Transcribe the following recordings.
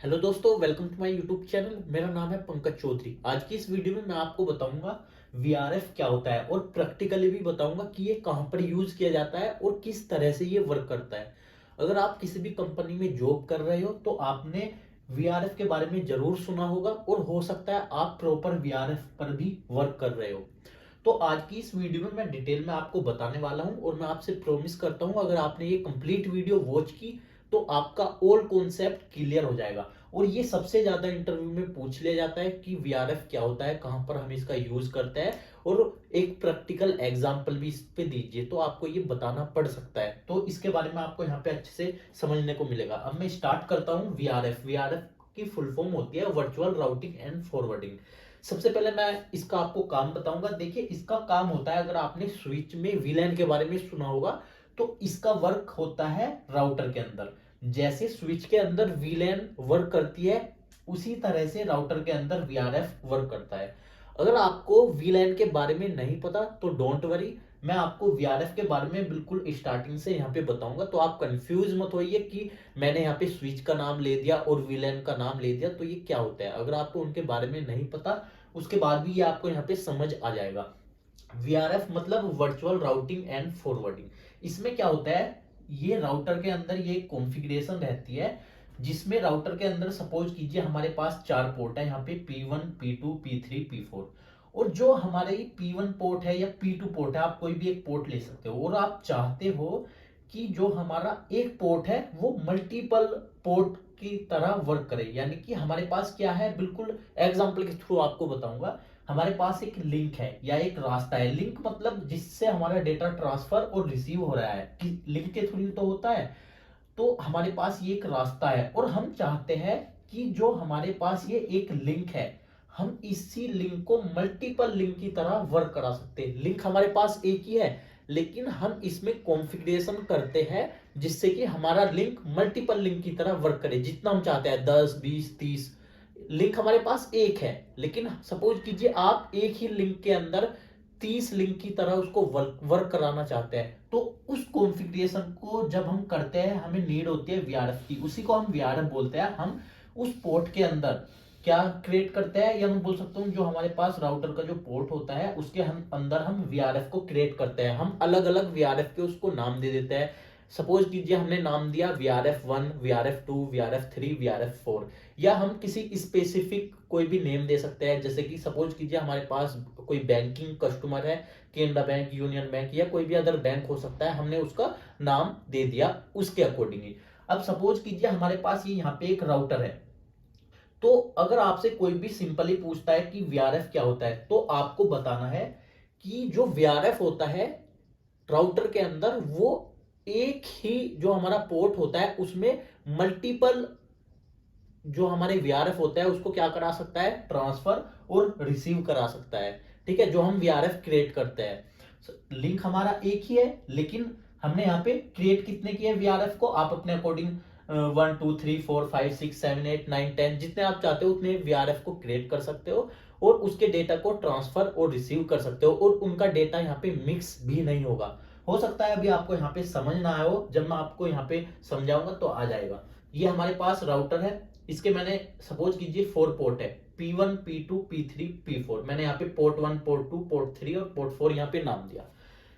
Hello दोस्तों, welcome to my YouTube channel. मेरा नाम है पंकज चौधरी। आज की इस वीडियो में मैं आपको बताऊंगा वीआरएफ क्या होता है और प्रैक्टिकली भी बताऊंगा कि ये कहां पर यूज किया जाता है और किस तरह से ये वर्क करता है। अगर आप किसी भी कंपनी में जॉब कर रहे हो तो आपने वीआरएफ के बारे में जरूर सुना होगा और हो सकता है आप प्रॉपर वीआरएफ पर भी वर्क कर रहे हो। तो आज की इस वीडियो में मैं डिटेल में आपको बताने वाला हूं और मैं आपसे प्रॉमिस करता हूं अगर आपने ये कंप्लीट वीडियो वॉच की तो आपका ऑल कॉन्सेप्ट क्लियर हो जाएगा। और ये सबसे ज्यादा इंटरव्यू में पूछ लिया जाता है कि वीआरएफ क्या होता है, कहां पर हम इसका यूज करते हैं, और एक प्रैक्टिकल एग्जांपल भी इस पे दीजिए तो आपको ये बताना पड़ सकता है। तो इसके बारे में आपको यहाँ पे अच्छे से समझने को मिलेगा। अब मैं स्टार्ट करता हूँ। वीआरएफ वीआरएफ की फुल फॉर्म होती है वर्चुअल राउटिंग एंड फॉरवर्डिंग। सबसे पहले मैं इसका आपको काम बताऊंगा। देखिए, इसका काम होता है, अगर आपने स्विच में वीलैन के बारे में सुना होगा तो इसका वर्क होता है राउटर के अंदर। जैसे स्विच के अंदर वीलैन वर्क करती है उसी तरह से राउटर के अंदर वीआरएफ वर्क करता है। अगर आपको वीलैन के बारे में नहीं पता तो डोंट वरी, मैं आपको वीआरएफ के बारे में बिल्कुल स्टार्टिंग से यहाँ पे बताऊंगा, तो आप कंफ्यूज मत होइए कि मैंने यहाँ पे स्विच का नाम ले दिया और वीलैन का नाम ले दिया तो ये क्या होता है। अगर आपको उनके बारे में नहीं पता उसके बाद भी ये आपको यहाँ पे समझ आ जाएगा। वीआरएफ मतलब वर्चुअल राउटिंग एंड फॉरवर्डिंग। इसमें क्या होता है, ये राउटर के अंदर ये कॉन्फ़िगरेशन रहती है जिसमें राउटर के अंदर सपोज कीजिए हमारे पास चार पोर्ट है, यहाँ पे P1 P2 P3 P4। और जो हमारे P1 पोर्ट है या P2 पोर्ट है, आप कोई भी एक पोर्ट ले सकते हो और आप चाहते हो कि जो हमारा एक पोर्ट है वो मल्टीपल पोर्ट की तरह वर्क करे। यानी कि हमारे पास क्या है, बिल्कुल एग्जांपल के थ्रू आपको बताऊंगा। हमारे पास एक लिंक है या एक रास्ता है। लिंक मतलब जिससे हमारा डेटा ट्रांसफर और रिसीव हो रहा है, कि लिंक के थ्रू तो होता है। तो हमारे पास ये एक रास्ता है और हम चाहते हैं कि जो हमारे पास ये एक लिंक है हम इसी लिंक को मल्टीपल लिंक की तरह वर्क करा सकते हैं। लिंक हमारे पास एक ही है लेकिन हम इसमें कॉन्फ़िगरेशन करते हैं जिससे कि हमारा लिंक मल्टीपल लिंक की तरह वर्क करे, जितना हम चाहते हैं 10 20 30। लिंक हमारे पास एक है लेकिन सपोज कीजिए आप एक ही लिंक के अंदर 30 लिंक की तरह उसको वर्क कराना चाहते हैं। तो उस कॉन्फ़िगरेशन को जब हम करते हैं हमें नीड होती है वीआरएफ की। उसी को हम वीआरएफ बोलते हैं। हम उस पोर्ट के अंदर क्या क्रिएट करते हैं, या मैं बोल सकता हूँ जो हमारे पास राउटर का जो पोर्ट होता है उसके हम अंदर हम वीआरएफ को क्रिएट करते हैं। हम अलग अलग वीआरएफ के उसको नाम दे देते हैं। सपोज कीजिए हमने नाम दिया VRF1 VRF2 VRF3 VRF4, या हम किसी स्पेसिफिक कोई भी नेम दे सकते हैं। जैसे कि सपोज कीजिए हमारे पास कोई बैंकिंग कस्टमर है, केनरा बैंक, यूनियन बैंक या कोई भी अदर बैंक हो सकता है, हमने उसका नाम दे दिया उसके अकॉर्डिंगली। अब सपोज कीजिए हमारे पास ये यहाँ पे एक राउटर है। तो अगर आपसे कोई भी सिंपली पूछता है कि वीआरएफ क्या होता है तो आपको बताना है कि जो वीआरएफ होता है राउटर के अंदर वो एक ही जो हमारा पोर्ट होता है उसमें मल्टीपल जो हमारे वीआरएफ होता है उसको क्या करा सकता है, ट्रांसफर और रिसीव करा सकता है। ठीक है, जो हम वीआरएफ क्रिएट करते हैं। लिंक हमारा एक ही है लेकिन हमने यहाँ पे क्रिएट कितने किए वीआरएफ को, आप अपने अकॉर्डिंग 1 2 3 4 5 6 7 8 9 10 जितने आप चाहते हो उतने वीआरएफ को क्रिएट कर सकते हो और उसके डेटा को ट्रांसफर और रिसीव कर सकते हो। और उनका डेटा यहाँ पे मिक्स भी नहीं होगा। हो सकता है अभी आपको यहाँ पे समझ ना आया हो, जब मैं आपको यहाँ पे समझाऊंगा तो आ जाएगा। ये हमारे पास राउटर है। इसके मैंने सपोज कीजिए 4 पोर्ट है, P1 P2 P3 P4। मैंने यहाँ पे पोर्ट 1 पोर्ट 2 पोर्ट 3 और पोर्ट 4 यहाँ पे नाम दिया।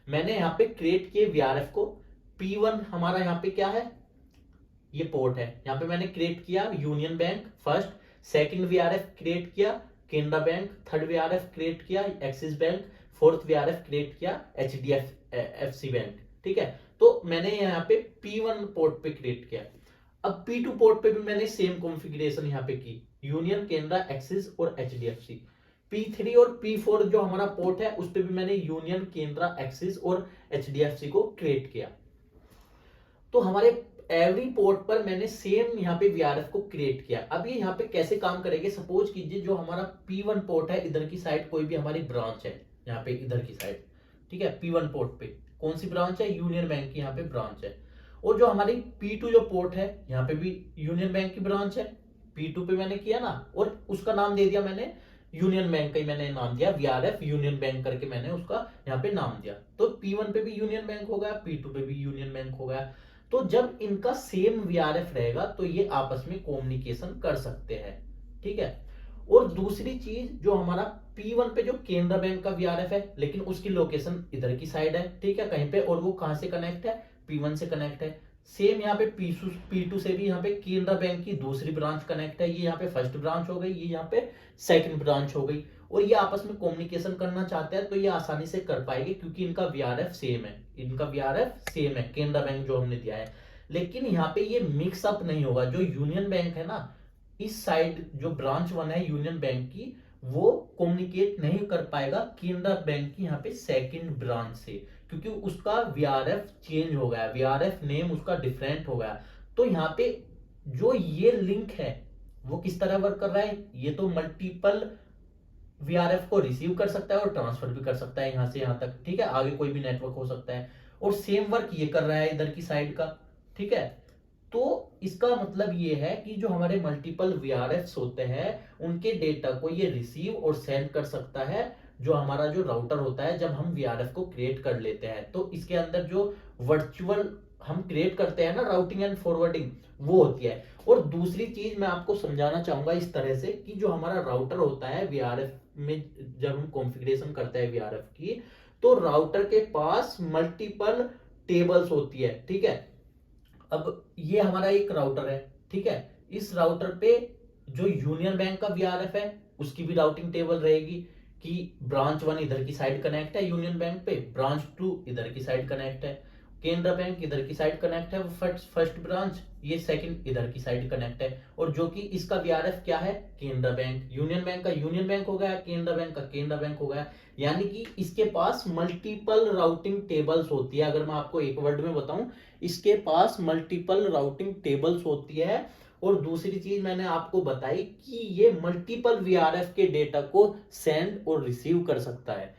मैंने यहाँ पे क्रिएट किए वीआरएफ को। P1 हमारा यहाँ पे क्या है, ये पोर्ट है। यहाँ पे मैंने क्रिएट किया Union Bank first, second VRF create किया Canara Bank, third VRF create किया Axis Bank, fourth VRF create किया एचडीएफसी बैंक। ठीक है, तो मैंने यहाँ पे P1 पोर्ट पे क्रिएट किया। अब P2 पोर्ट पे भी मैंने सेम कॉन्फ़िगरेशन यहाँ पे की, यूनियन केनरा एक्सिस और एचडीएफसी। P3 और P4 जो हमारा पोर्ट है उस पे भी मैंने यूनियन केनरा एक्सिस और एचडीएफसी को क्रिएट किया। तो हमारे एवरी पोर्ट पर मैंने सेम यहाँ पे वीआरएफ को क्रिएट किया। अब ये यहाँ पे कैसे काम करेंगे, सपोज कीजिए जो हमारा P1 पोर्ट है इधर की साइड कोई भी हमारी ब्रांच है, यहाँ पे इधर की साइड। ठीक है, P1 पोर्ट पे कौन सी ब्रांच है, यूनियन बैंक की यहाँ पे ब्रांच है। और जो हमारी P2 जो पोर्ट है यहाँ पे भी यूनियन बैंक की ब्रांच है। P2 पे मैंने किया ना, और उसका नाम दे दिया मैंने यूनियन बैंक का ही मैंने नाम दिया वीआरएफ यूनियन बैंक करके मैंने उसका यहाँ पे नाम दिया। तो P1 पे भी यूनियन बैंक हो गया, P2 पे भी यूनियन बैंक हो गया। तो जब इनका सेम वीआरएफ रहेगा तो ये आपस में कम्युनिकेशन कर सकते हैं, ठीक है। और दूसरी चीज, जो हमारा P1 पे जो केनरा बैंक का वीआरएफ है, लेकिन उसकी लोकेशन इधर की साइड है, ठीक है, कहीं पे, और वो कहां से कनेक्ट है, P1 से कनेक्ट है। सेम यहाँ पे P2 से भी यहाँ पे केनरा बैंक की दूसरी ब्रांच कनेक्ट है, ये यहाँ पे फर्स्ट ब्रांच हो गई, ये यहाँ पे सेकंड ब्रांच हो गई, और ये आपस में कम्युनिकेशन करना चाहते हैं तो ये आसानी से कर पाएंगे क्योंकि इनका वीआरएफ सेम है, इनका वीआरएफ सेम है, केनरा बैंक जो हमने दिया है। लेकिन यहाँ पे ये मिक्स अप नहीं होगा। जो यूनियन बैंक है ना, इस साइड जो ब्रांच 1 है यूनियन बैंक की, वो कम्युनिकेट नहीं कर पाएगा केनरा बैंक की यहाँ पे सेकंड ब्रांच से, क्योंकि उसका वीआरएफ चेंज हो गया, वीआरएफ नेम उसका डिफरेंट हो गया। तो यहाँ पे जो ये लिंक है वो किस तरह वर्क कर रहा है, ये तो मल्टीपल वीआरएफ को रिसीव कर सकता है और ट्रांसफर भी कर सकता है यहां से यहां तक, ठीक है, आगे कोई भी नेटवर्क हो सकता है, और सेम वर्क ये कर रहा है इधर की साइड का, ठीक है। तो इसका मतलब ये है कि जो हमारे मल्टीपल वीआरएफ्स होते हैं उनके डेटा को ये रिसीव और सेंड कर सकता है, जो हमारा जो राउटर होता है जब हम वीआरएफ को क्रिएट कर लेते हैं तो इसके अंदर जो वर्चुअल हम क्रिएट करते हैं ना, राउटिंग एंड फॉरवर्डिंग, वो होती है। और दूसरी चीज मैं आपको समझाना चाहूंगा इस तरह से कि जो हमारा राउटर होता है वीआरएफ में, जब हम कॉन्फ़िगरेशन करते हैं वीआरएफ की, तो राउटर के पास मल्टीपल टेबल्स होती है, ठीक है। अब ये हमारा एक राउटर है, ठीक है, इस राउटर पे जो यूनियन बैंक का वीआरएफ है उसकी भी राउटिंग टेबल रहेगी कि ब्रांच 1 इधर की साइड कनेक्ट है यूनियन बैंक पे, ब्रांच 2 इधर की साइड कनेक्ट है, केनरा बैंक इधर की साइड कनेक्ट है, फर्स्ट ब्रांच, ये सेकंड इधर की साइड कनेक्ट है, और जो कि इसका वीआरएफ क्या है, केनरा बैंक, यूनियन बैंक का यूनियन बैंक हो गया, केनरा बैंक का केनरा बैंक हो गया। यानी कि इसके पास मल्टीपल राउटिंग टेबल्स होती है। अगर मैं आपको एक वर्ड में बताऊं, इसके पास मल्टीपल राउटिंग टेबल्स होती है। और दूसरी चीज मैंने आपको बताई कि ये मल्टीपल वीआरएफ के डेटा को सेंड और रिसीव कर सकता है।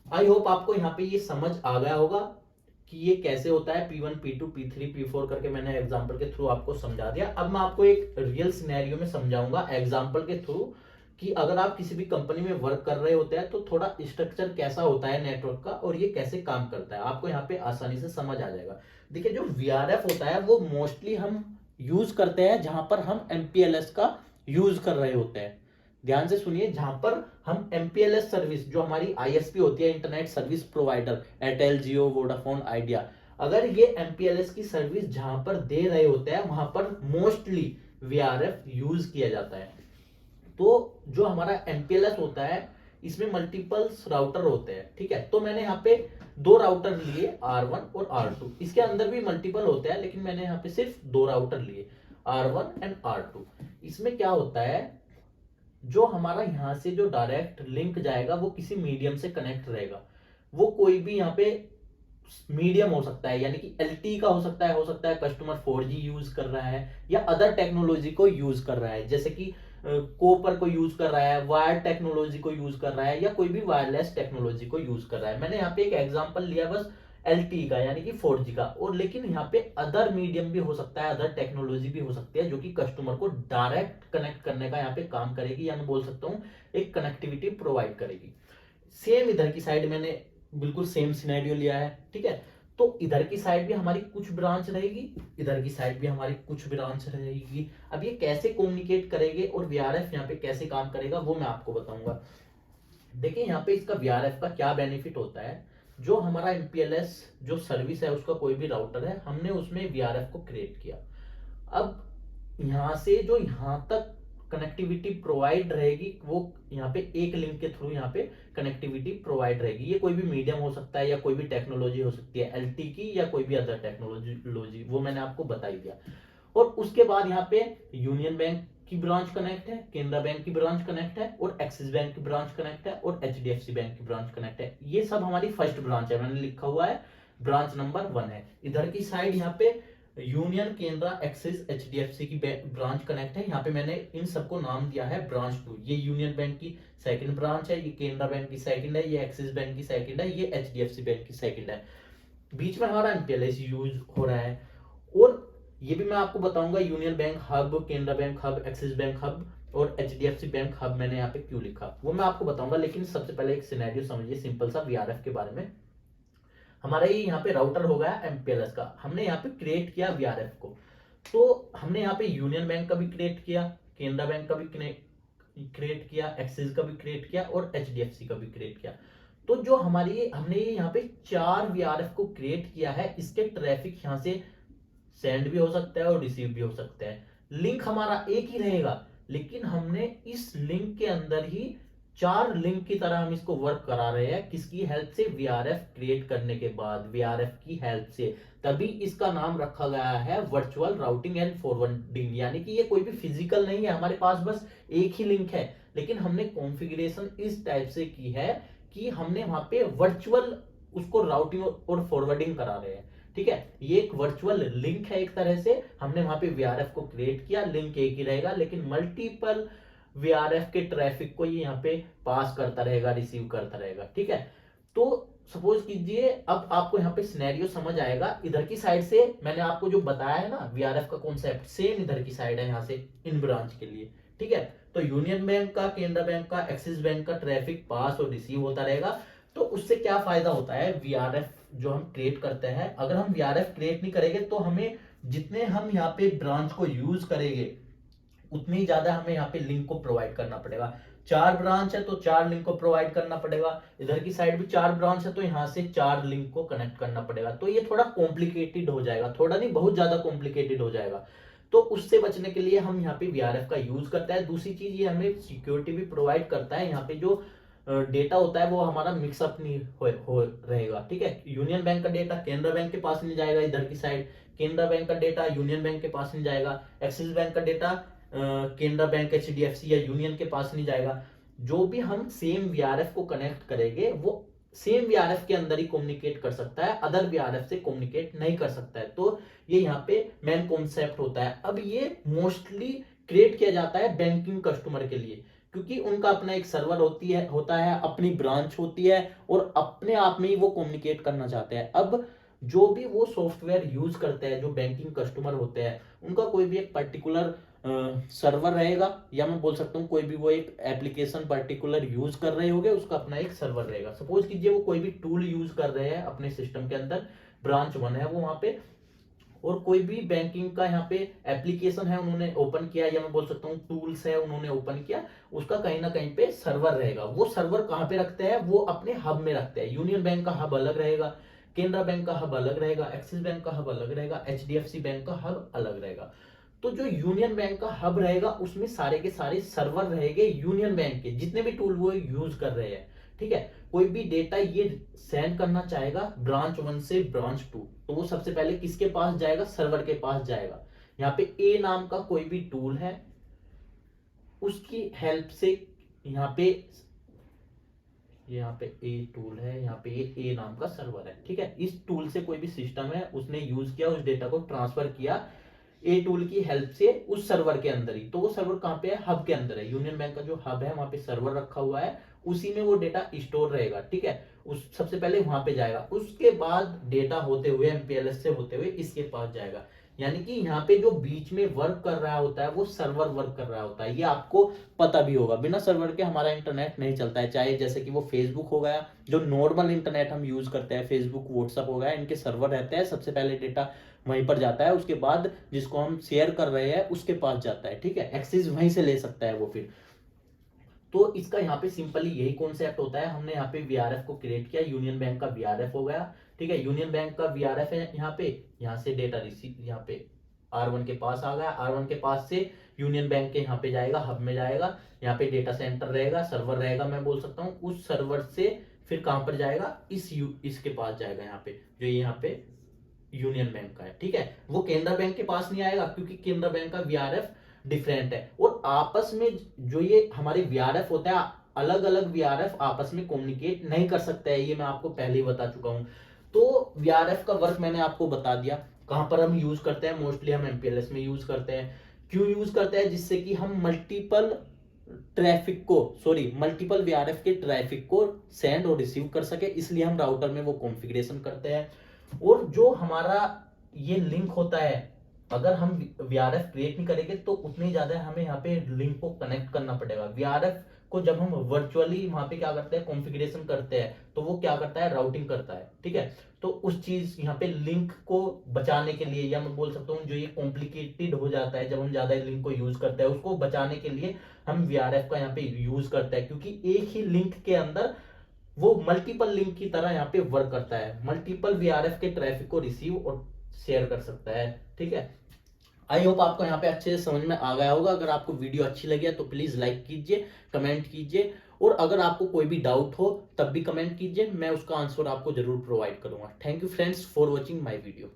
आई होप आपको यहाँ पे ये समझ आ गया होगा कि ये कैसे होता है, P1 P2 P3 P4 करके मैंने एग्जांपल के थ्रू आपको समझा दिया। अब मैं आपको एक रियल सिनेरियो में समझाऊंगा एग्जांपल के थ्रू कि अगर आप किसी भी कंपनी में वर्क कर रहे होते हैं तो थोड़ा स्ट्रक्चर कैसा होता है नेटवर्क का और ये कैसे काम करता है, आपको यहाँ पे आसानी से समझ आ जाएगा। देखिए, जो वीआरएफ होता है वो मोस्टली हम यूज करते हैं जहां पर हम MPLS का यूज कर रहे होते हैं। ध्यान से सुनिए, जहां पर हम MPLS सर्विस, जो हमारी ISP होती है, इंटरनेट सर्विस प्रोवाइडर, एयरटेल, जियो, वोडाफोन, आइडिया, अगर ये MPLS की सर्विस जहां पर दे रहे होते हैं वहां पर मोस्टली वीआरएफ यूज किया जाता है। तो जो हमारा MPLS होता है इसमें मल्टीपल राउटर होते हैं, ठीक है। तो मैंने यहाँ पे दो राउटर लिए, R1 और R2, इसके अंदर भी मल्टीपल होते हैं लेकिन मैंने यहाँ पे सिर्फ दो राउटर लिए, R1 एंड R2। इसमें क्या होता है, जो हमारा यहाँ से जो डायरेक्ट लिंक जाएगा वो किसी मीडियम से कनेक्ट रहेगा। वो कोई भी यहाँ पे मीडियम हो सकता है, यानी कि LTE का हो सकता है कस्टमर 4G यूज कर रहा है या अदर टेक्नोलॉजी को यूज कर रहा है, जैसे कि कोपर को यूज कर रहा है, वायर टेक्नोलॉजी को यूज कर रहा है, या कोई भी वायरलेस टेक्नोलॉजी को यूज कर रहा है। मैंने यहाँ पे एक एग्जांपल लिया बस LTE का, यानी कि 4G का। और लेकिन यहाँ पे अदर मीडियम भी हो सकता है, अदर टेक्नोलॉजी भी हो सकती है जो कि कस्टमर को डायरेक्ट कनेक्ट करने का यहाँ पे काम करेगी, या मैं बोल सकता हूँ एक कनेक्टिविटी प्रोवाइड करेगी। सेम इधर की साइड मैंने बिल्कुल सेम सिनेरियो लिया है, ठीक है। तो इधर की साइड भी हमारी कुछ ब्रांच रहेगी, इधर की साइड भी हमारी कुछ ब्रांच रहेगी। अब ये कैसे कम्युनिकेट करेंगे और वीआरएफ यहाँ पे कैसे काम करेगा वो मैं आपको बताऊंगा। देखिए, यहाँ पे इसका वीआरएफ का क्या बेनिफिट होता है, जो हमारा MPLS जो सर्विस है उसका कोई भी राउटर है, हमने उसमें वीआरएफ को क्रिएट किया। अब यहाँ से जो यहाँ तक कनेक्टिविटी प्रोवाइड रहेगी वो यहाँ पे एक लिंक के थ्रू यहाँ पे कनेक्टिविटी प्रोवाइड रहेगी। ये कोई भी मीडियम हो सकता है या कोई भी टेक्नोलॉजी हो सकती है, LTE की या कोई भी अदर टेक्नोलॉजी, वो मैंने आपको बता ही दिया। और उसके बाद यहाँ पे यूनियन बैंक की ब्रांच कनेक्ट है, केनरा बैंक की ब्रांच कनेक्ट है, और एक्सिस बैंक की ब्रांच कनेक्ट है, और HDFC बैंक की ब्रांच कनेक्ट है। ये सब हमारी फर्स्ट ब्रांच है, मैंने लिखा हुआ है ब्रांच नंबर 1 है। इधर की साइड यहाँ पे यूनियन, केनरा, एक्सिस, HDFC की ब्रांच कनेक्ट है। यहाँ पे मैंने इन सबको नाम दिया है ब्रांच 2। ये यूनियन बैंक की सेकंड ब्रांच है, ये केनरा बैंक की सेकंड है, ये एक्सिस बैंक की सेकंड है, ये HDFC बैंक की सेकंड है। बीच में हमारा MPLS यूज हो रहा है। और ये भी मैं आपको बताऊंगा union bank hub, Canara bank hub, axis bank hub और HDFC बैंक हब मैंने यहाँ पे क्यों लिखा वो मैं आपको बताऊंगा। लेकिन सबसे पहले एक सिनेरियो समझिए सिंपल सा वीआरएफ के बारे में। हमारा ये यहाँ पे राउटर हो गया एमपीएलएस का, हमने यहाँ पे क्रिएट किया वीआरएफ को। तो हमने यहाँ पे यूनियन बैंक का भी क्रिएट किया, केनरा बैंक का भी क्रिएट किया, एक्सिस का भी क्रिएट किया और एचडीएफसी का भी क्रिएट किया। तो जो हमारी हमने यहाँ पे 4 वीआरएफ को क्रिएट किया है, इसके ट्रैफिक यहाँ से सेंड भी हो सकता है और रिसीव भी हो सकता है। लिंक हमारा एक ही रहेगा, लेकिन हमने इस लिंक के अंदर ही 4 लिंक की तरह हम इसको वर्क करा रहे हैं। किसकी हेल्प से? वीआरएफ क्रिएट करने के बाद वीआरएफ की हेल्प से। तभी इसका नाम रखा गया है वर्चुअल राउटिंग एंड फॉरवर्डिंग। यानी कि ये कोई भी फिजिकल नहीं है, हमारे पास बस एक ही लिंक है, लेकिन हमने कॉन्फ़िगरेशन इस टाइप से की है कि हमने वहां पे वर्चुअल उसको राउटिंग और फॉरवर्डिंग करा रहे हैं। ठीक है, ये एक वर्चुअल लिंक है एक तरह से। हमने वहां पे वीआरएफ को क्रिएट किया, लिंक एक ही रहेगा, लेकिन मल्टीपल वीआरएफ के ट्रैफिक को ये यहाँ पे पास करता रहेगा, रिसीव करता रहेगा। ठीक है, तो सपोज कीजिए अब आपको यहाँ पे सिनेरियो समझ आएगा। इधर की साइड से मैंने आपको जो बताया है ना वीआरएफ का कॉन्सेप्ट, सेम इधर की साइड है यहाँ से इन ब्रांच के लिए। ठीक है, तो यूनियन बैंक का, केनरा बैंक का, एक्सिस बैंक का ट्रैफिक पास और रिसीव होता रहेगा। तो उससे क्या फायदा होता है? वीआरएफ जो हम क्रिएट करते हैं, अगर हम वीआरएफ क्रिएट नहीं करेंगे तो हमें जितने हम यहाँ पे ब्रांच को यूज करेंगे उतनी ज्यादा हमें यहाँ पे लिंक को प्रोवाइड करना पड़ेगा। 4 ब्रांच है तो 4 लिंक को प्रोवाइड करना पड़ेगा, इधर की साइड भी 4 ब्रांच है तो यहाँ से 4 लिंक को कनेक्ट करना पड़ेगा। तो ये थोड़ा कॉम्प्लिकेटेड हो जाएगा, थोड़ा नहीं बहुत ज्यादा कॉम्प्लिकेटेड हो जाएगा। तो उससे बचने के लिए हम यहाँ पे वीआरएफ का यूज करता है। दूसरी चीज, ये हमें सिक्योरिटी भी प्रोवाइड करता है। यहाँ पे जो डेटा होता है वो हमारा मिक्सअप नहीं हो रहेगा। ठीक है, यूनियन बैंक का डेटा केनरा बैंक के पास नहीं जाएगा, इधर की साइड केनरा बैंक का डेटा यूनियन बैंक के पास नहीं जाएगा, एक्सिस बैंक का डेटा केनरा बैंक, एचडीएफसी या यूनियन के पास नहीं जाएगा। जो भी हम सेम वीआरएफ को कनेक्ट करेंगे वो सेम वीआरएफ के अंदर ही कम्युनिकेट कर सकता है, अदर वीआरएफ से कम्युनिकेट नहीं कर सकता है। तो ये यहाँ पे मेन कॉन्सेप्ट होता है। अब ये मोस्टली क्रिएट किया जाता है बैंकिंग कस्टमर के लिए, क्योंकि उनका अपना एक सर्वर होता है, अपनी ब्रांच होती है और अपने आप में ही वो कम्युनिकेट करना चाहते हैं। अब जो भी वो सॉफ्टवेयर यूज करते हैं, जो बैंकिंग कस्टमर होते हैं, उनका कोई भी एक पर्टिकुलर सर्वर रहेगा, या मैं बोल सकता हूँ कोई भी वो एक एप्लीकेशन पर्टिकुलर यूज कर रहे होंगे, उसका अपना एक सर्वर रहेगा। सपोज कीजिए वो कोई भी टूल यूज कर रहे हैं अपने सिस्टम के अंदर, ब्रांच 1 है वो वहां पे, और कोई भी बैंकिंग का यहाँ पे एप्लीकेशन है उन्होंने ओपन किया, या मैं बोल सकता हूँ टूल्स है उन्होंने ओपन किया, उसका कहीं ना कहीं पे सर्वर रहेगा। वो सर्वर कहाँ पे रखते हैं? वो अपने हब में रखते हैं। यूनियन बैंक का हब अलग रहेगा, केनरा बैंक का हब अलग रहेगा, एक्सिस बैंक का हब अलग रहेगा, एचडीएफसी बैंक का हब अलग रहेगा। तो जो यूनियन बैंक का हब रहेगा उसमें सारे के सारे सर्वर रहेंगे यूनियन बैंक के, जितने भी टूल वो यूज कर रहे हैं। ठीक है, कोई भी डेटा ये सेंड करना चाहेगा ब्रांच 1 से ब्रांच 2, तो वो सबसे पहले किसके पास जाएगा? सर्वर के पास जाएगा। यहाँ पे ए नाम का कोई भी टूल है, उसकी हेल्प से यहाँ पे ए टूल है, यहाँ पे ये ए नाम का सर्वर है। ठीक है, इस टूल से कोई भी सिस्टम है उसने यूज किया, उस डेटा को ट्रांसफर किया ए टूल की हेल्प से उस सर्वर के अंदर ही। तो वो सर्वर कहाँ पे है? हब के अंदर है। यूनियन बैंक का जो हब है वहां पे सर्वर रखा हुआ है, उसी में वो डेटा स्टोर रहेगा। ठीक है, उस सबसे पहले वहां पे जाएगा, उसके बाद डेटा होते हुए एमपीएलएस से होते हुए इसके पास जाएगा। यानी कि यहाँ पे जो बीच में वर्क कर रहा होता है वो सर्वर वर्क कर रहा होता है। ये आपको पता भी होगा, बिना सर्वर के हमारा इंटरनेट नहीं चलता है। चाहे जैसे कि वो फेसबुक हो गया, जो नॉर्मल इंटरनेट हम यूज करते हैं, फेसबुक व्हाट्सअप हो गया, इनके सर्वर रहते हैं। सबसे पहले डेटा वहीं पर जाता है, उसके बाद जिसको हम शेयर कर रहे हैं उसके पास जाता है। ठीक है, एक्सेस वहीं से ले सकता है वो फिर। तो इसका यहाँ पे सिंपली यही कॉन्सेप्ट होता है। हमने यहाँ पे वीआरएफ को क्रिएट किया, यूनियन बैंक का वीआरएफ हो गया। ठीक है, यूनियन बैंक का वीआरएफ है यहाँ पे, यहाँ से डेटा रिसीव यहाँ पे R1 के पास आ गया, R1 के पास से यूनियन बैंक के यहाँ पे जाएगा, हब में जाएगा, यहाँ पे डेटा सेंटर रहेगा, सर्वर रहेगा, मैं बोल सकता हूँ। उस सर्वर से फिर कहां पर जाएगा? इसके पास जाएगा, यहाँ पे जो यहाँ पे यूनियन बैंक का है। ठीक है, वो केनरा बैंक के पास नहीं आएगा, क्योंकि केनरा बैंक का वीआरएफ डिफरेंट है। और आपस में जो ये हमारे वीआरएफ होता है, अलग अलग वीआरएफ आपस में कम्युनिकेट नहीं कर सकता है, ये मैं आपको पहले ही बता चुका हूं। तो वीआरएफ का वर्क मैंने आपको बता दिया। कहां पर हम यूज करते हैं? मोस्टली हम एमपीएलएस में यूज करते हैं। क्यों यूज करते हैं? जिससे कि हम मल्टीपल वीआरएफ के ट्रैफिक को सेंड और रिसीव कर सके, इसलिए हम राउटर में वो कॉन्फ़िगरेशन करते हैं। और जो हमारा ये लिंक होता है अगर हम वीआरएफ क्रिएट नहीं करेंगे तो उतनी ज्यादा हमें यहाँ पे लिंक को कनेक्ट करना पड़ेगा। वीआरएफ को जब हम वर्चुअली वहां पे क्या करते हैं, कॉन्फ़िगरेशन करते हैं, तो वो क्या करता है, राउटिंग करता है, ठीक है। तो उस चीज यहाँ पे लिंक को बचाने के लिए, या मैं बोल सकता हूँ जो ये कॉम्प्लिकेटेड हो जाता है जब हम ज्यादा लिंक को यूज करते हैं, उसको बचाने के लिए हम वीआरएफ का यहाँ पे यूज करते हैं, क्योंकि एक ही लिंक के अंदर वो मल्टीपल लिंक की तरह यहाँ पे वर्क करता है, मल्टीपल वीआरएफ के ट्रैफिक को रिसीव और शेयर कर सकता है, ठीक है। आई होप आपको यहाँ पे अच्छे से समझ में आ गया होगा। अगर आपको वीडियो अच्छी लगी है तो प्लीज लाइक कीजिए, कमेंट कीजिए, और अगर आपको कोई भी डाउट हो तब भी कमेंट कीजिए, मैं उसका आंसर आपको जरूर प्रोवाइड करूंगा। Thank you friends for watching my video.